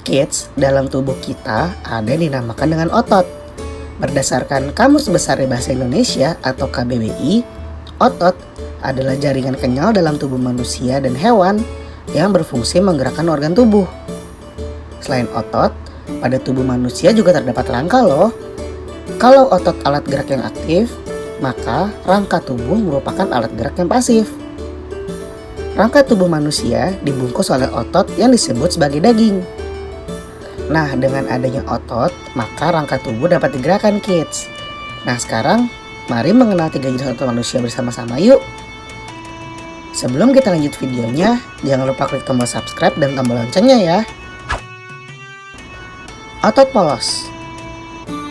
Kids, dalam tubuh kita ada yang dinamakan dengan otot. Berdasarkan Kamus Besar Bahasa Indonesia atau KBBI, otot adalah jaringan kenyal dalam tubuh manusia dan hewan yang berfungsi menggerakkan organ tubuh. Selain otot, pada tubuh manusia juga terdapat rangka loh. Kalau otot alat gerak yang aktif, maka rangka tubuh merupakan alat gerak yang pasif. Rangka tubuh manusia dibungkus oleh otot yang disebut sebagai daging. Nah, dengan adanya otot, maka rangka tubuh dapat digerakkan, kids. Nah, sekarang mari mengenal 3 jenis otot manusia bersama-sama yuk. Sebelum kita lanjut videonya, jangan lupa klik tombol subscribe dan tombol loncengnya ya. Otot polos.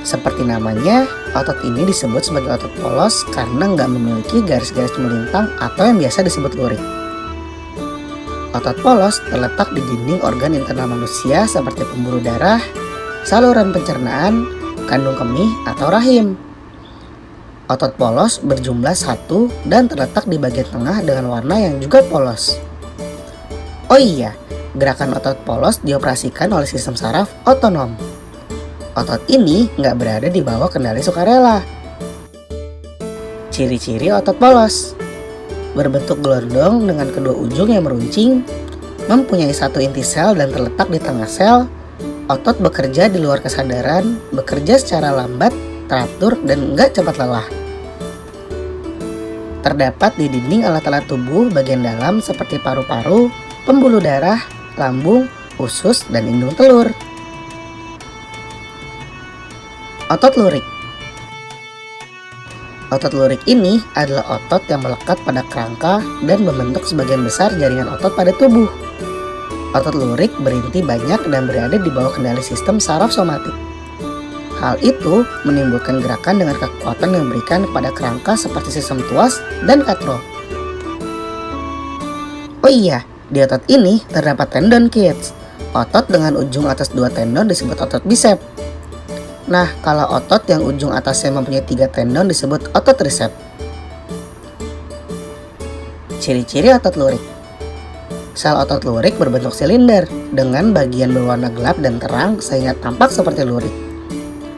Seperti namanya, otot ini disebut sebagai otot polos karena nggak memiliki garis-garis melintang atau yang biasa disebut lurik. Otot polos terletak di dinding organ internal manusia seperti pembuluh darah, saluran pencernaan, kandung kemih, atau rahim. Otot polos berjumlah 1 dan terletak di bagian tengah dengan warna yang juga polos. Oh iya, gerakan otot polos dioperasikan oleh sistem saraf otonom. Otot ini nggak berada di bawah kendali sukarela. Ciri-ciri otot polos: berbentuk gelondong dengan kedua ujung yang meruncing, mempunyai 1 inti sel dan terletak di tengah sel. Otot bekerja di luar kesadaran, bekerja secara lambat, teratur, dan enggak cepat lelah. Terdapat di dinding alat-alat tubuh bagian dalam seperti paru-paru, pembuluh darah, lambung, usus, dan indung telur. Otot lurik. Otot lurik ini adalah otot yang melekat pada kerangka dan membentuk sebagian besar jaringan otot pada tubuh. Otot lurik berinti banyak dan berada di bawah kendali sistem saraf somatik. Hal itu menimbulkan gerakan dengan kekuatan yang diberikan kepada kerangka seperti sistem tuas dan katrol. Oh iya, di otot ini terdapat tendon, kids. Otot dengan ujung atas 2 tendon disebut otot bisep. Nah, kalau otot yang ujung atasnya mempunyai 3 tendon disebut otot trisep. Ciri-ciri otot lurik. Sel otot lurik berbentuk silinder dengan bagian berwarna gelap dan terang sehingga tampak seperti lurik.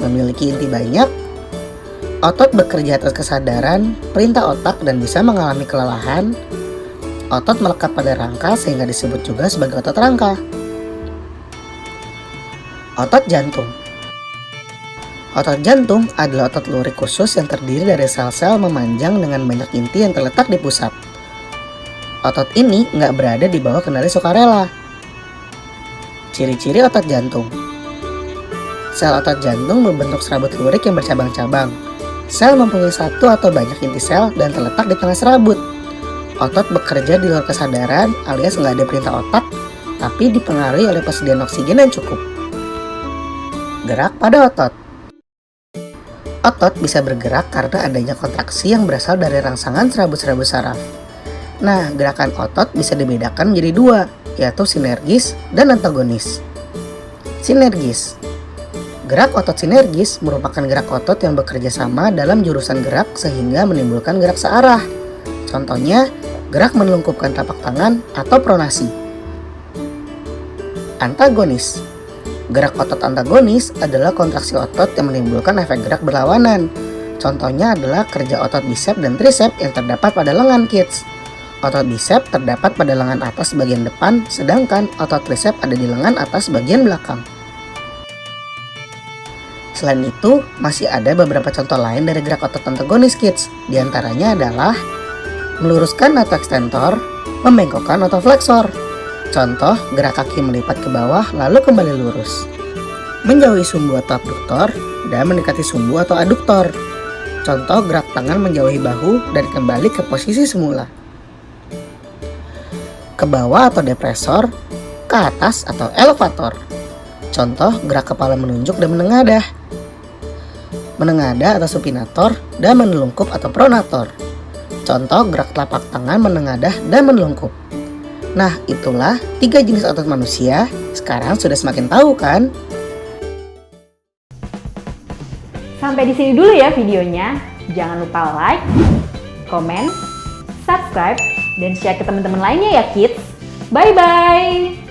Memiliki inti banyak. Otot bekerja atas kesadaran, perintah otak, dan bisa mengalami kelelahan. Otot melekat pada rangka sehingga disebut juga sebagai otot rangka. Otot jantung. Otot jantung adalah otot lurik khusus yang terdiri dari sel-sel memanjang dengan banyak inti yang terletak di pusat. Otot ini nggak berada di bawah kendali sukarela. Ciri-ciri otot jantung. Sel otot jantung membentuk serabut lurik yang bercabang-cabang. Sel mempunyai 1 atau banyak inti sel dan terletak di tengah serabut. Otot bekerja di luar kesadaran alias nggak ada perintah otak, tapi dipengaruhi oleh persediaan oksigen yang cukup. Gerak pada otot. Otot bisa bergerak karena adanya kontraksi yang berasal dari rangsangan serabut-serabut saraf. Nah, gerakan otot bisa dibedakan menjadi 2, yaitu sinergis dan antagonis. Sinergis. Gerak otot sinergis merupakan gerak otot yang bekerja sama dalam jurusan gerak sehingga menimbulkan gerak searah. Contohnya, gerak menelungkupkan telapak tangan atau pronasi. Antagonis. Gerak otot antagonis adalah kontraksi otot yang menimbulkan efek gerak berlawanan. Contohnya adalah kerja otot bisep dan trisep yang terdapat pada lengan, kids. Otot bisep terdapat pada lengan atas bagian depan, sedangkan otot trisep ada di lengan atas bagian belakang. Selain itu, masih ada beberapa contoh lain dari gerak otot antagonis, kids. Di antaranya adalah meluruskan atau ekstentor, membengkokkan atau fleksor. Contoh, gerak kaki melipat ke bawah lalu kembali lurus. Menjauhi sumbu atau abduktor dan mendekati sumbu atau aduktor. Contoh, gerak tangan menjauhi bahu dan kembali ke posisi semula. Ke bawah atau depresor, ke atas atau elevator. Contoh, gerak kepala menunjuk dan menengadah. Menengadah atau supinator dan menelungkup atau pronator. Contoh, gerak telapak tangan menengadah dan menelungkup. Nah, itulah 3 jenis otot manusia. Sekarang sudah semakin tahu kan? Sampai di sini dulu ya videonya. Jangan lupa like, komen, subscribe, dan share ke teman-teman lainnya ya kids. Bye-bye!